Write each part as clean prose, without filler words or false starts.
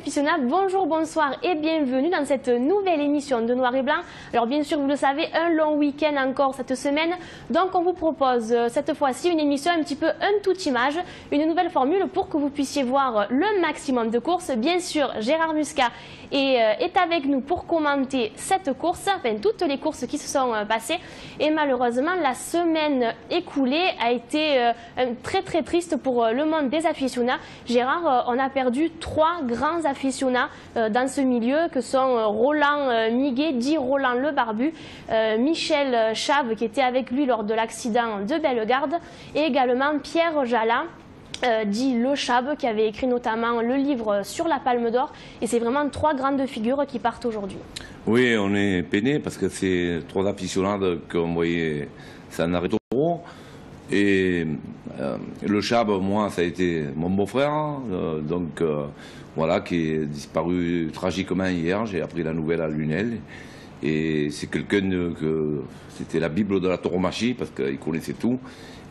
aficionados, bonjour, bonsoir et bienvenue dans cette nouvelle émission de Noir et Blanc. Alors bien sûr, vous le savez, un long week-end encore cette semaine. Donc on vous propose cette fois-ci une émission un petit peu un tout image, une nouvelle formule pour que vous puissiez voir le maximum de courses. Bien sûr, Gérard Muscat est avec nous pour commenter cette course, enfin toutes les courses qui se sont passées. Et malheureusement, la semaine écoulée a été très triste pour le monde des aficionados. Gérard, on a perdu 3 grands aficionados dans ce milieu que sont Roland Miguet, dit Roland le Barbu, Michel Chave qui était avec lui lors de l'accident de Bellegarde et également Pierre Jallat. Dit Le Chab, qui avait écrit notamment le livre sur la Palme d'Or. Et c'est vraiment 3 grandes figures qui partent aujourd'hui. Oui, on est peiné parce que c'est 3 aficionados qu'on voyait s'en arrêter au taureau. Et Le Chab, moi, ça a été mon beau-frère, voilà, qui est disparu tragiquement hier. J'ai appris la nouvelle à Lunel. Et c'est quelqu'un que c'était la Bible de la tauromachie parce qu'il connaissait tout.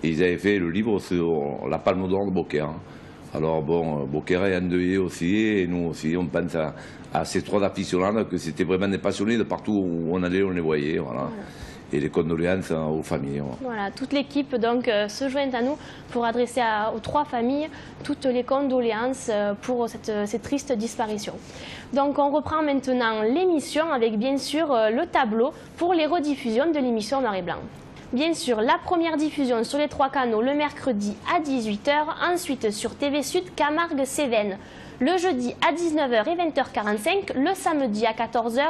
Et ils avaient fait le livre sur la Palme d'Or de Beaucaire. Alors bon, Beaucaire est endeuillé aussi, et nous aussi, on pense à ces 3 aficionados, que c'était vraiment des passionnés, de partout où on allait, on les voyait, voilà. Et les condoléances aux familles. Voilà, toute l'équipe donc se joint à nous pour adresser aux 3 familles toutes les condoléances pour cette triste disparition. Donc on reprend maintenant l'émission avec bien sûr le tableau pour les rediffusions de l'émission Noir et Blanc. Bien sûr, la première diffusion sur les 3 canaux le mercredi à 18 h, ensuite sur TV Sud Camargue-Cévennes, le jeudi à 19 h et 20 h 45, le samedi à 14 h,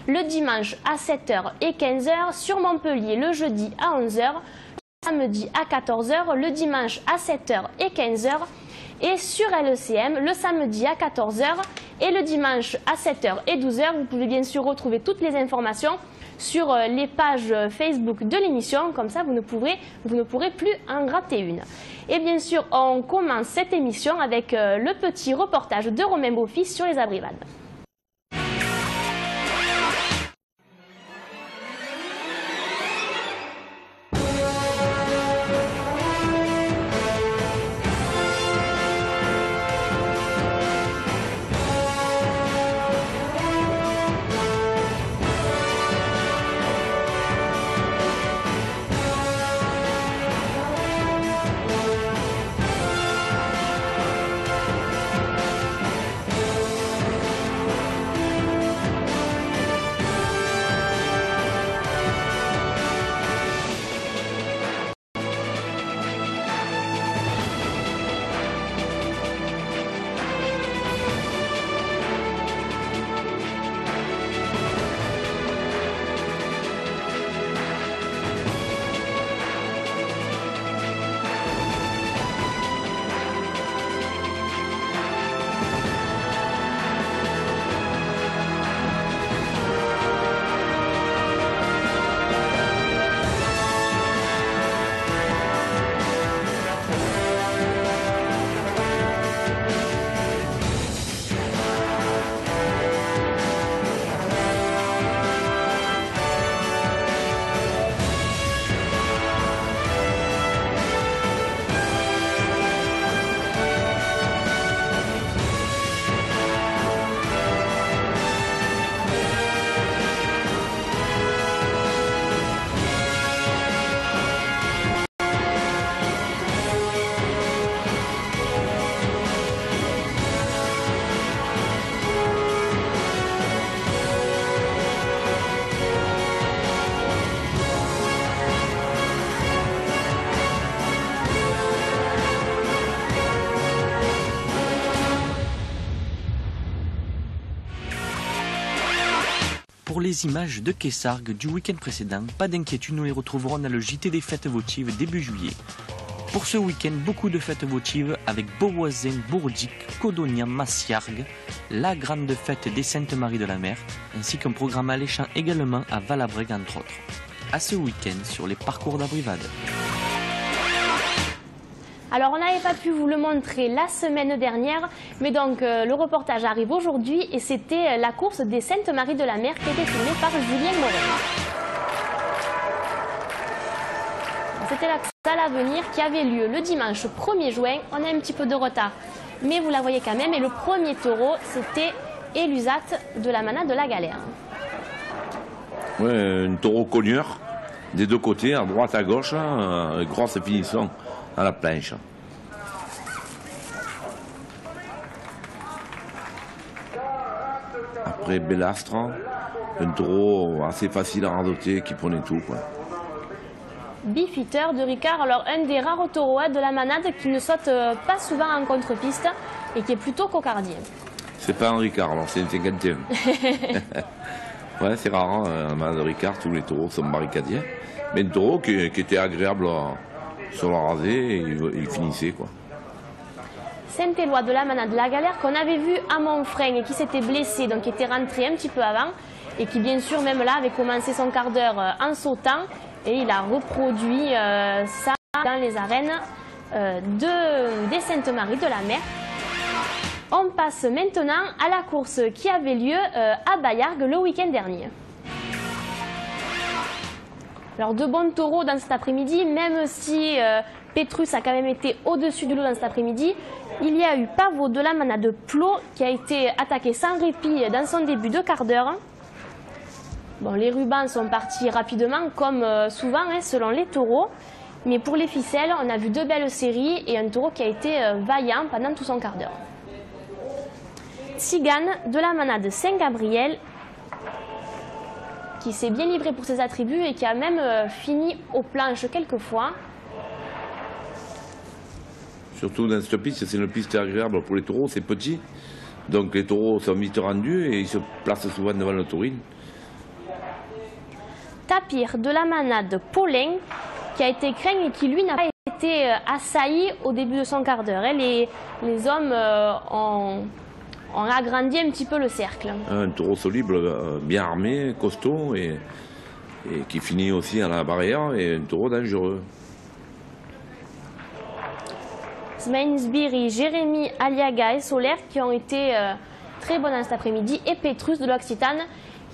le dimanche à 7 h et 15 h, sur Montpellier le jeudi à 11 h, le samedi à 14 h, le dimanche à 7 h et 15 h, et sur LCM le samedi à 14 h et le dimanche à 7 h et 12 h. Vous pouvez bien sûr retrouver toutes les informations sur les pages Facebook de l'émission, comme ça vous ne pourrez plus en rater une. Et bien sûr, on commence cette émission avec le petit reportage de Romain Beaufils sur les abrivades. Pour les images de Kessargues du week-end précédent, pas d'inquiétude, nous les retrouverons dans le JT des fêtes votives début juillet. Pour ce week-end, beaucoup de fêtes votives avec Beauvoisin, Bourdic, Codognan, Massiargues, la grande fête des Saintes-Maries de la Mer, ainsi qu'un programme alléchant également à Valabrègue entre autres. À ce week-end sur les parcours d'Abrivade. Alors on n'avait pas pu vous le montrer la semaine dernière, mais donc le reportage arrive aujourd'hui et c'était la course des Saintes-Maries de la Mer qui était filmée par Julien Moret. C'était la course à l'avenir qui avait lieu le dimanche 1er juin. On a un petit peu de retard mais vous la voyez quand même. Et le premier taureau, c'était Elusat de la manade de la Galère. Ouais, un taureau cogneur, des deux côtés, à droite, à gauche, grosse finition à la planche. Après Bellastre, un taureau assez facile à radoter qui prenait tout, quoi. Beefeater de Ricard, alors un des rares taureaux de la manade qui ne saute pas souvent en contre-piste et qui est plutôt cocardier. C'est pas un Ricard, alors c'est un 51. Ouais, c'est rare, hein, la manade de Ricard, tous les taureaux sont barricadiers. Mais un taureau qui était agréable sur le rasé, et il finissait, quoi. Saint-Éloi de la manade de la Galère qu'on avait vu à Montfrein et qui s'était blessé, donc qui était rentré un petit peu avant et qui bien sûr même là avait commencé son quart d'heure en sautant et il a reproduit ça dans les arènes des Sainte-Marie de la Mer. On passe maintenant à la course qui avait lieu à Baillargues le week-end dernier. Alors de bons taureaux dans cet après-midi, même si Pétrus a quand même été au-dessus du lot dans cet après-midi, il y a eu Pavot de la manade de Plot qui a été attaqué sans répit dans son début de quart d'heure. Bon, les rubans sont partis rapidement comme souvent selon les taureaux, mais pour les ficelles, on a vu deux belles séries et un taureau qui a été vaillant pendant tout son quart d'heure. Tzigane de la manade Saint-Gabriel qui s'est bien livré pour ses attributs et qui a même fini aux planches quelques fois. Surtout dans cette piste, c'est une piste agréable pour les taureaux, c'est petit. Donc les taureaux sont vite rendus et ils se placent souvent devant le taurine. Tapir de la manade Paulin qui a été craint et qui lui n'a pas été assailli au début de son quart d'heure. Les hommes ont agrandi un petit peu le cercle. Un taureau solide, bien armé, costaud et qui finit aussi à la barrière et un taureau dangereux. Smainsbury, Jérémy, Aliaga et Solaire qui ont été très bons cet après-midi et Pétrus de l'Occitane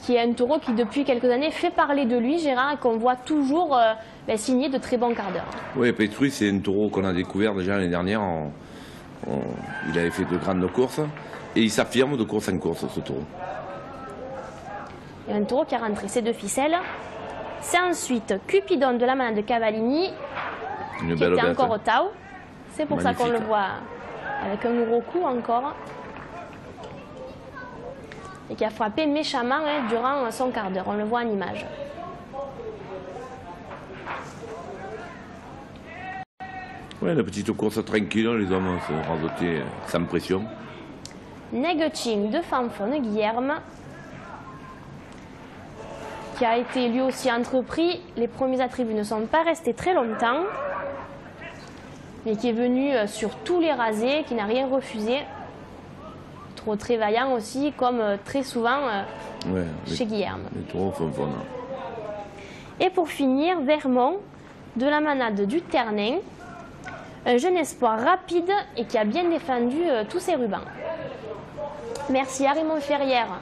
qui est un taureau qui depuis quelques années fait parler de lui, Gérard, et qu'on voit toujours signer de très bons quarts d'heure. Oui, Pétrus c'est un taureau qu'on a découvert déjà l'année dernière. Il avait fait de grandes courses et il s'affirme de course en course ce taureau. Il y a un taureau qui a rentré ses deux ficelles. C'est ensuite Cupidon de la manade de Cavallini qui était encore au Tau. C'est pour ça qu'on le voit avec un gros coup encore. Et qui a frappé méchamment durant son quart d'heure. On le voit en image. Oui, la petite course tranquille, les hommes se radotaient sans pression. Neguching de Fanfon Guillerme qui a été lui aussi entrepris. Les premiers attributs ne sont pas restés très longtemps. Mais qui est venu sur tous les rasés, qui n'a rien refusé. Trop très vaillant aussi, comme très souvent chez Guillerme. Les taureaux font fond. Et pour finir, Vermont, de la manade du Ternin, un jeune espoir rapide et qui a bien défendu tous ses rubans. Merci à Raymond Ferrière,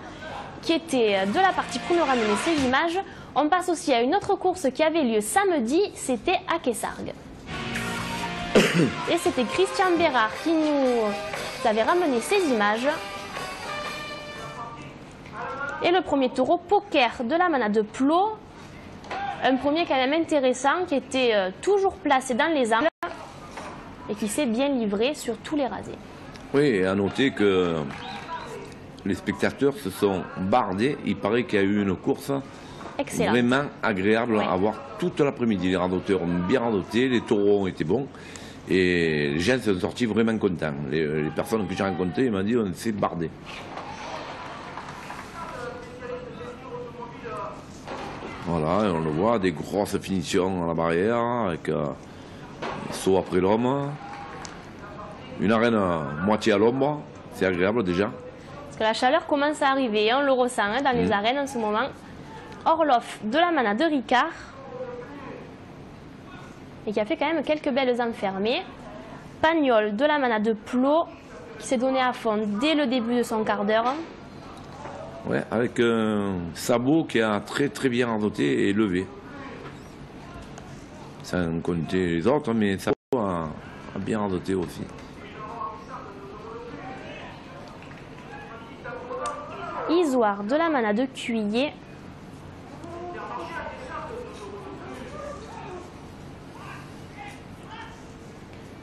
qui était de la partie pour nous ramener ces images. On passe aussi à une autre course qui avait lieu samedi, c'était à Quessargues. Et c'était Christian Bérard qui nous avait ramené ces images. Et le premier taureau, Poker de la manade de Plot. Un premier quand même intéressant qui était toujours placé dans les angles et qui s'est bien livré sur tous les rasés. Oui, et à noter que les spectateurs se sont bardés. Il paraît qu'il y a eu une course vraiment agréable à voir toute l'après-midi. Les radoteurs ont bien radoté, les taureaux ont été bons. Et les gens sont sortis vraiment contents. Les personnes que j'ai rencontrées m'ont dit on s'est bardé. Voilà, et on le voit, des grosses finitions à la barrière, avec saut après l'homme. Une arène moitié à l'ombre, c'est agréable déjà. Parce que la chaleur commence à arriver, on le ressent dans les arènes en ce moment. Orloff de la manade de Ricard. Et qui a fait quand même quelques belles enfermées. Pagnol de la manade de Plot, qui s'est donné à fond dès le début de son quart d'heure. Ouais, avec un sabot qui a très très bien radoté et levé. Sans compter les autres, mais Sabot a bien radoté aussi. Isoire de la Mana de Cuillé.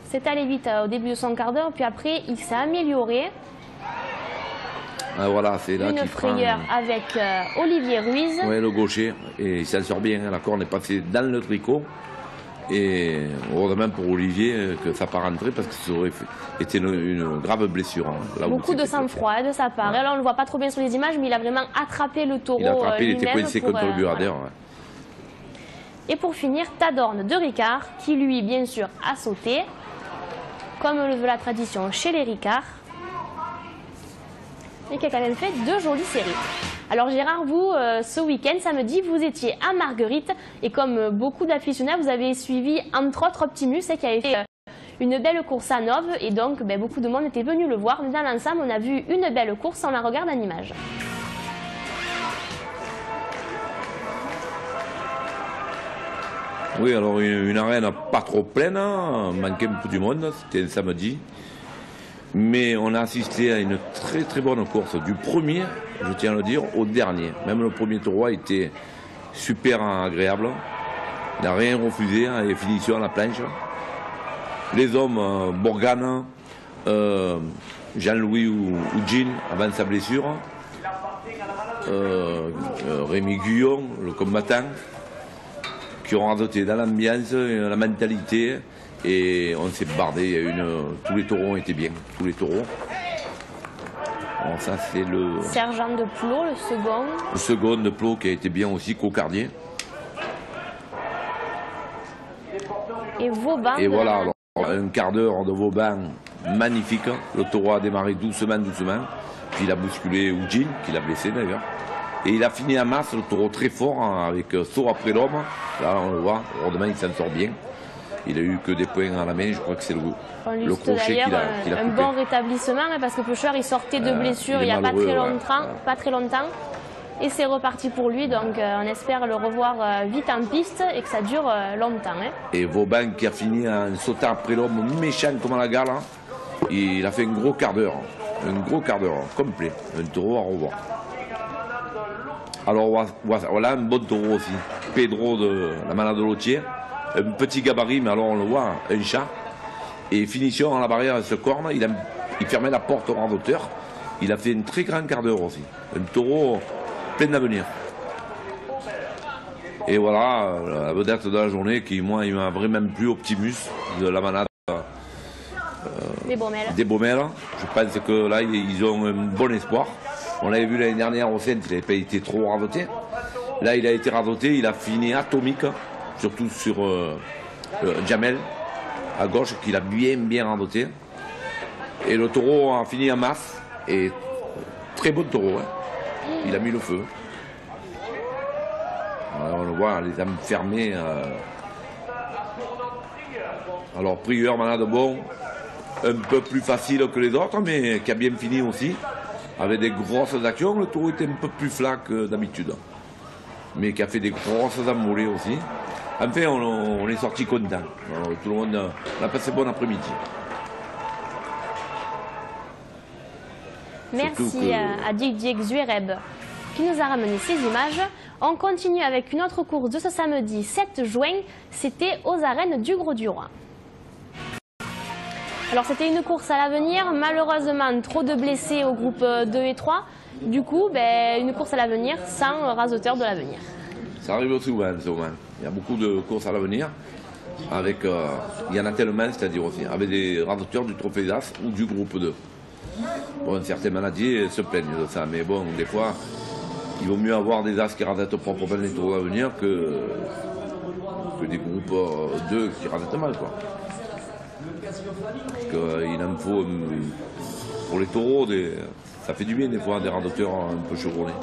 C'est allé vite au début de son quart d'heure, puis après il s'est amélioré. Ah, voilà, c'est là Une frayeur avec Olivier Ruiz. Oui, le gaucher, et il s'en sort bien. La corne est passée dans le tricot. Et heureusement pour Olivier que ça n'a pas rentré parce que ça aurait été une grave blessure. Là beaucoup de sang-froid de sa part. Ouais. Là, on ne le voit pas trop bien sur les images, mais il a vraiment attrapé le taureau. Il a attrapé, il était coincé contre le buradeur. Voilà. Ouais. Et pour finir, Tadorne de Ricard, qui lui, bien sûr, a sauté, comme le veut la tradition chez les Ricard, et qui a quand même fait 2 jolies séries. Alors Gérard, vous, ce week-end, samedi, vous étiez à Marguerite, et comme beaucoup d'aficionados, vous avez suivi entre autres Optimus, qui avait fait une belle course à Nove, et donc beaucoup de monde était venu le voir. Mais dans l'ensemble, on a vu une belle course, on la regarde en image. Oui, alors une arène pas trop pleine, hein, manquait un peu du monde, c'était un samedi. Mais on a assisté à une très très bonne course, du premier, je tiens à le dire, au dernier. Même le premier taureau était super agréable. Il n'a rien refusé, hein, les finitions à la planche. Les hommes, Borgane, Jean-Louis ou Jean, avant sa blessure. Rémi Guyon, le combattant, qui ont radoté dans l'ambiance, la mentalité. Et on s'est bardé, tous les taureaux ont été bien, tous les taureaux. Bon, ça c'est le... Sergent de Plot, le second. Le second de Plot qui a été bien aussi, cocardier. Et Vauban. Et voilà, alors, un quart d'heure de Vauban magnifique. Le taureau a démarré doucement, puis il a bousculé Oudjin, qui l'a blessé d'ailleurs. Et il a fini à masse, le taureau très fort, hein, avec saut après l'homme. Là on le voit, heureusement il s'en sort bien. Il a eu que des points à la main, je crois que c'est le crochet qu'il a coupé. Un bon rétablissement, hein, parce que Peucheur il sortait de blessure il n'y a pas très longtemps. Et c'est reparti pour lui, donc on espère le revoir vite en piste et que ça dure longtemps. Hein. Et Vauban qui a fini en sautant après l'homme, méchant comme à la gare, là, il a fait un gros quart d'heure complet, un taureau à revoir. Alors voilà un bon taureau aussi, Pedro de la Mana de Lotier. Un petit gabarit, mais alors on le voit, un chat. Et finition à la barrière de ce corne, il fermait la porte au rang d'auteur. Il a fait un très grand quart d'heure aussi. Un taureau plein d'avenir. Et voilà, la vedette de la journée qui, moi, il m'a vraiment plu, Optimus, de la manade des Baumelles. Je pense que là, ils ont un bon espoir. On l'avait vu l'année dernière au centre, il n'avait pas été trop radoté. Là, il a été radoté, il a fini atomique. Surtout sur Jamel à gauche qu'il a bien radoté. Et le taureau a fini en masse. Et très bon taureau. Hein. Il a mis le feu. Alors, on le voit, les âmes fermées. Alors Prieur, Mana de Bon, un peu plus facile que les autres, mais qui a bien fini aussi. Avec des grosses actions, le taureau était un peu plus flat que d'habitude. Mais qui a fait des grosses envolées aussi. Enfin, on est sorti content. Tout le monde a passé bon après-midi. Merci à Didier Xuereb qui nous a ramené ces images. On continue avec une autre course de ce samedi 7 juin. C'était aux arènes du Grau-du-Roi. Alors c'était une course à l'avenir. Malheureusement, trop de blessés au groupe 2 et 3. Du coup, une course à l'avenir sans raseteur de l'avenir. Ça arrive souvent, il y a beaucoup de courses à l'avenir, avec, il y en a tellement, c'est-à-dire aussi, avec des raseteurs du Trophée d'As ou du groupe 2. Bon, certains manadiers se plaignent de ça, mais bon, des fois, il vaut mieux avoir des As qui rasettent proprement les taureaux à venir que des groupes 2 qui rasettent mal, quoi. Parce qu'il en faut, pour les taureaux, ça fait du bien des fois, des raseteurs un peu chevronnés.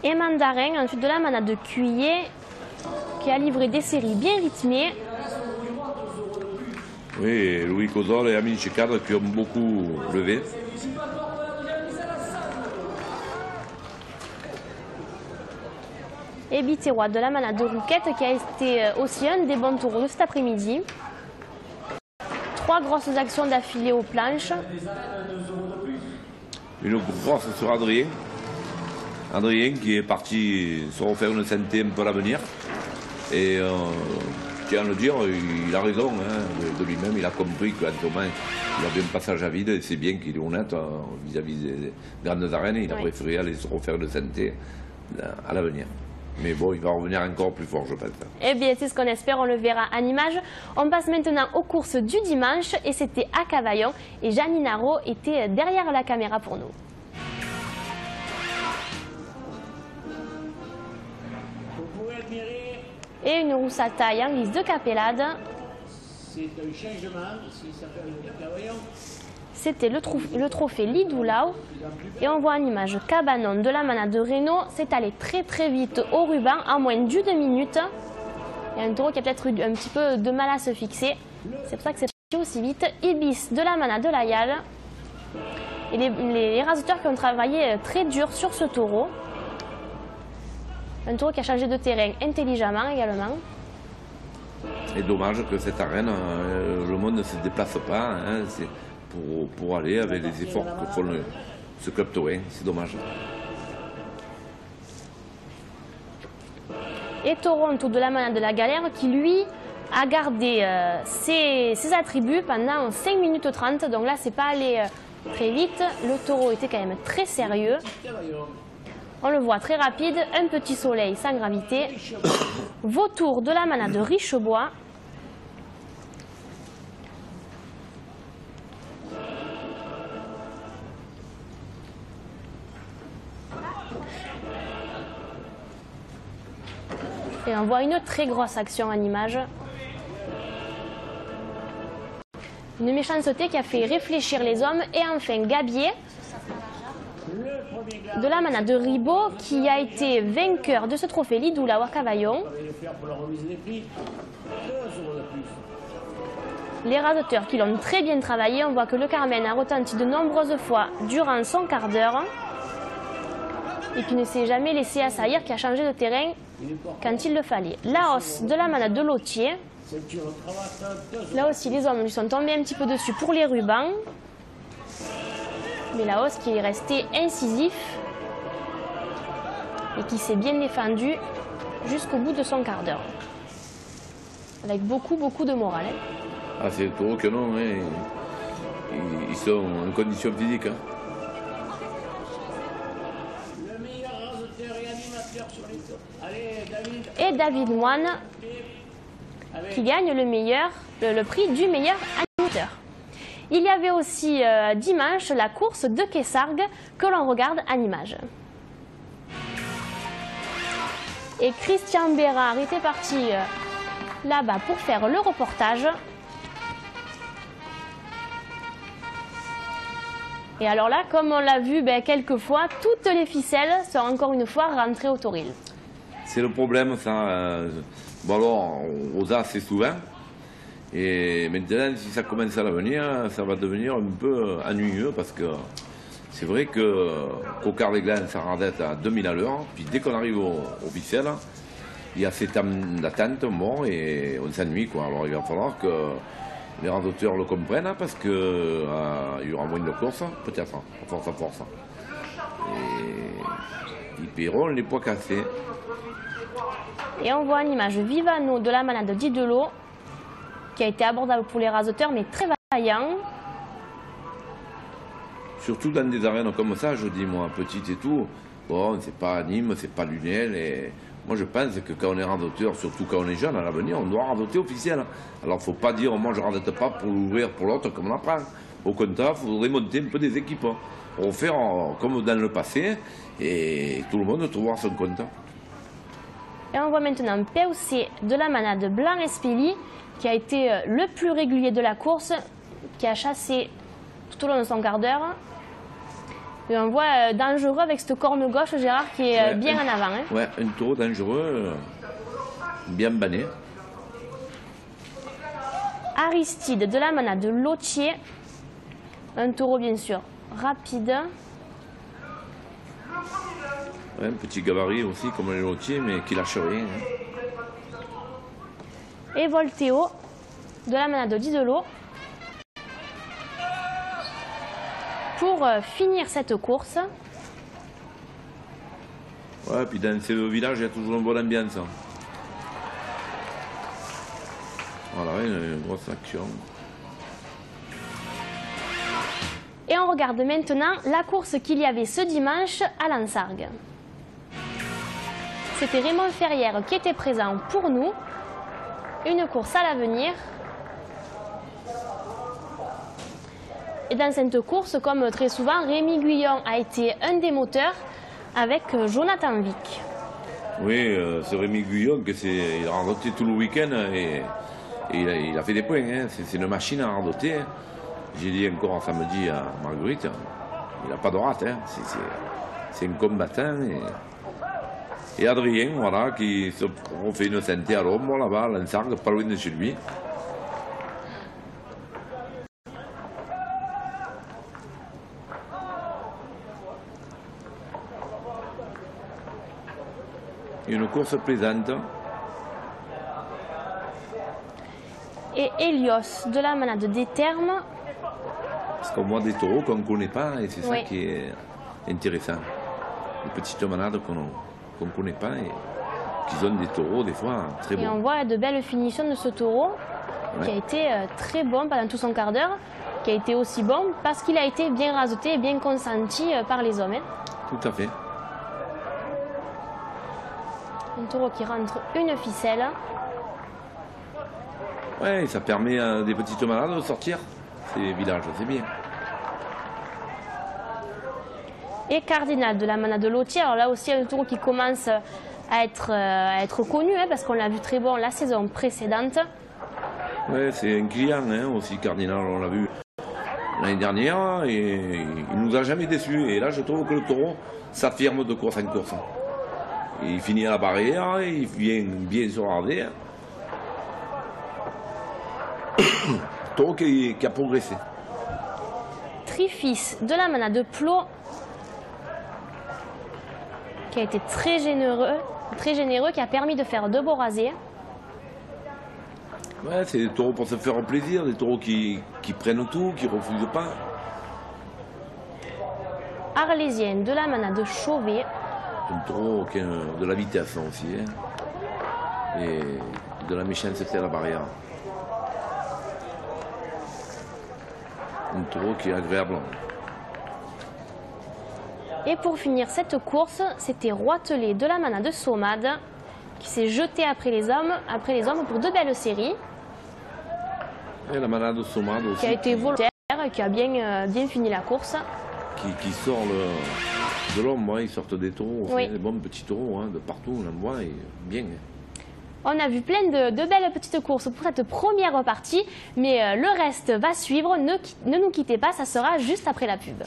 Et Mandarin, ensuite de la Mana de Cuillé, qui a livré des séries bien rythmées. Oui, et Louis Cosol et Amine Chekad qui ont beaucoup levé. Et Biterrois de la Mana de Rouquette, qui a été aussi un des bons taureaux de cet après-midi. 3 grosses actions d'affilée aux planches. Une grosse sur Adrien, Adrien qui est parti se refaire une santé un peu à l'avenir. Et tiens à le dire, il a raison de lui-même, il a compris qu'en ce moment, il avait un passage à vide et c'est bien qu'il est honnête vis-à-vis des grandes arènes. Il a préféré aller se refaire une santé à l'avenir. Mais bon, il va revenir encore plus fort, je pense. Eh bien, c'est ce qu'on espère, on le verra en image. On passe maintenant aux courses du dimanche et c'était à Cavaillon. Et Janine Haro était derrière la caméra pour nous. Et une rousse à taille en guise de capellade. C'est un changement, ici ça s'appelle Cavaillon. C'était le trophée Lidoulau. Et on voit en image Cabanon de la manade de Renault. C'est allé très très vite au ruban en moins d'une minute. Il y a un taureau qui a peut-être eu un petit peu de mal à se fixer. C'est pour ça que c'est parti aussi vite. Ibis de la manade de Layal. Et les rasoteurs qui ont travaillé très dur sur ce taureau. Un taureau qui a changé de terrain intelligemment également. Et dommage que cette arène, le monde ne se déplace pas. C'est pour aller avec les efforts que font ce club taurin. C'est dommage. Et Toronto de la manade de la galère qui lui a gardé ses attributs pendant 5 minutes 30. Donc là c'est pas allé très vite. Le taureau était quand même très sérieux. On le voit très rapide, un petit soleil sans gravité. Vautour de la manade de Richebois. Et on voit une très grosse action en image. Une méchanceté qui a fait réfléchir les hommes. Et enfin Gabier de la manade de Ribot qui a été vainqueur de ce trophée Lidoulau à Cavaillon. Les rasoteurs qui l'ont très bien travaillé. On voit que le Carmen a retenti de nombreuses fois durant son quart d'heure. Et qui ne s'est jamais laissé assaillir, qui a changé de terrain quand il le fallait. La hausse de la manade de Lotier. Là aussi, les hommes lui sont tombés un petit peu dessus pour les rubans. Mais la hausse qui est resté incisif et qui s'est bien défendu jusqu'au bout de son quart d'heure. Avec beaucoup de morale. Ah, c'est le taureau que non, ils sont en condition physique. Et David Moine qui gagne le prix du meilleur animateur. Il y avait aussi dimanche la course de Kessargues que l'on regarde en image. Et Christian Bérard était parti là-bas pour faire le reportage. Et alors là, comme on l'a vu quelques fois, toutes les ficelles sont encore une fois rentrées au toril. C'est le problème, ça. Bon alors, on ose assez souvent. Et maintenant, si ça commence à l'avenir, ça va devenir un peu ennuyeux parce que c'est vrai qu'au quart des glanes, ça randette à 2000 à l'heure. Puis dès qu'on arrive au ficelle, il y a ces temps d'attente, bon, et on s'ennuie, quoi. Alors il va falloir que les rasoteurs le comprennent parce qu'il y aura moins de courses, peut-être, à force. Et ils paieront les poids cassés. Et on voit en image Vivano de la manade d'Idelot qui a été abordable pour les rasoteurs mais très vaillant. Surtout dans des arènes comme ça, je dis moi, petite et tout, bon, c'est pas Nîmes, c'est pas Lunel. Et moi je pense que quand on est rasoteur, surtout quand on est jeune, à l'avenir, on doit rasoter officiel. Alors faut pas dire moi je rasotte pas pour l'ouvrir pour l'autre comme on apprend. Au contraire, il faudrait monter un peu des équipes pour faire comme dans le passé et tout le monde trouvera son compte. Et on voit maintenant Peucé de la manade Blanc Espili qui a été le plus régulier de la course, qui a chassé tout au long de son quart d'heure. Et on voit dangereux avec cette corne gauche, Gérard, qui est bien en avant. Ouais, un taureau dangereux, bien banné. Aristide de la manade de Lotier, un taureau bien sûr rapide. Ouais, un petit gabarit aussi comme les lotiers, mais qui lâche rien. Et Volteo de la manade d'Idelot pour finir cette course. Ouais, puis dans ce village, il y a toujours une bonne ambiance. Hein. Voilà, une grosse action. Et on regarde maintenant la course qu'il y avait ce dimanche à Lansargues. C'était Raymond Ferrière qui était présent pour nous. Une course à l'avenir. Et dans cette course, comme très souvent, Rémi Guyon a été un des moteurs avec Jonathan Vic. Oui, ce Rémi Guyon, il a randoté tout le week-end et il a fait des points. Hein. C'est une machine à randoter. Hein. J'ai dit encore samedi à Marguerite, il n'a pas de rate. Hein. C'est un combattant. Et Adrien, voilà, qui se refait une santé à l'ombre là-bas, à Lansargues, pas loin de chez lui. Une course plaisante. Et Elios de la manade des Thermes. Parce qu'on voit des taureaux qu'on ne connaît pas et c'est Oui. ça qui est intéressant. Des petites manades qu'on ne connaît pas et qui donnent des taureaux des fois très Et on bons. voit de belles finitions de ce taureau qui a été très bon pendant tout son quart d'heure, qui a été aussi bon parce qu'il a été bien raseté et bien consenti par les hommes. Hein. Tout à fait. Un taureau qui rentre une ficelle. Ouais, et ça permet à des petites manades de sortir ces villages, c'est bien. Et Cardinal de la manade de Lotier. Alors là aussi, un taureau qui commence à être connu hein, parce qu'on l'a vu très bon la saison précédente. Ouais, c'est un client hein, aussi, Cardinal, on l'a vu l'année dernière et il nous a jamais déçus. Et là, je trouve que le taureau s'affirme de course en course. Il finit à la barrière, il vient bien se regarder. Taureau qui a progressé. Trifis de la manade de Plot qui a été très généreux, qui a permis de faire 2 beaux rasés. Ouais, c'est des taureaux pour se faire plaisir, des taureaux qui prennent tout, qui ne refusent pas. Arlésienne de la manade de Chauvet. Un taureau qui a de la vitesse aussi. Hein. Et de la méchanceté à la barrière. Un taureau qui est agréable. Et pour finir cette course, c'était Roitelet de la manade de Sommade qui s'est jeté après les hommes pour 2 belles séries. Et la manade de Sommade aussi. Qui a été volontaire et qui a bien fini la course. Qui sort de l'ombre, hein. Ils sortent des taureaux, Oui. des bons petits taureaux hein, de partout, on en voit, et bien. On a vu plein de belles petites courses pour cette première partie, mais le reste va suivre. Ne nous quittez pas, ça sera juste après la pub.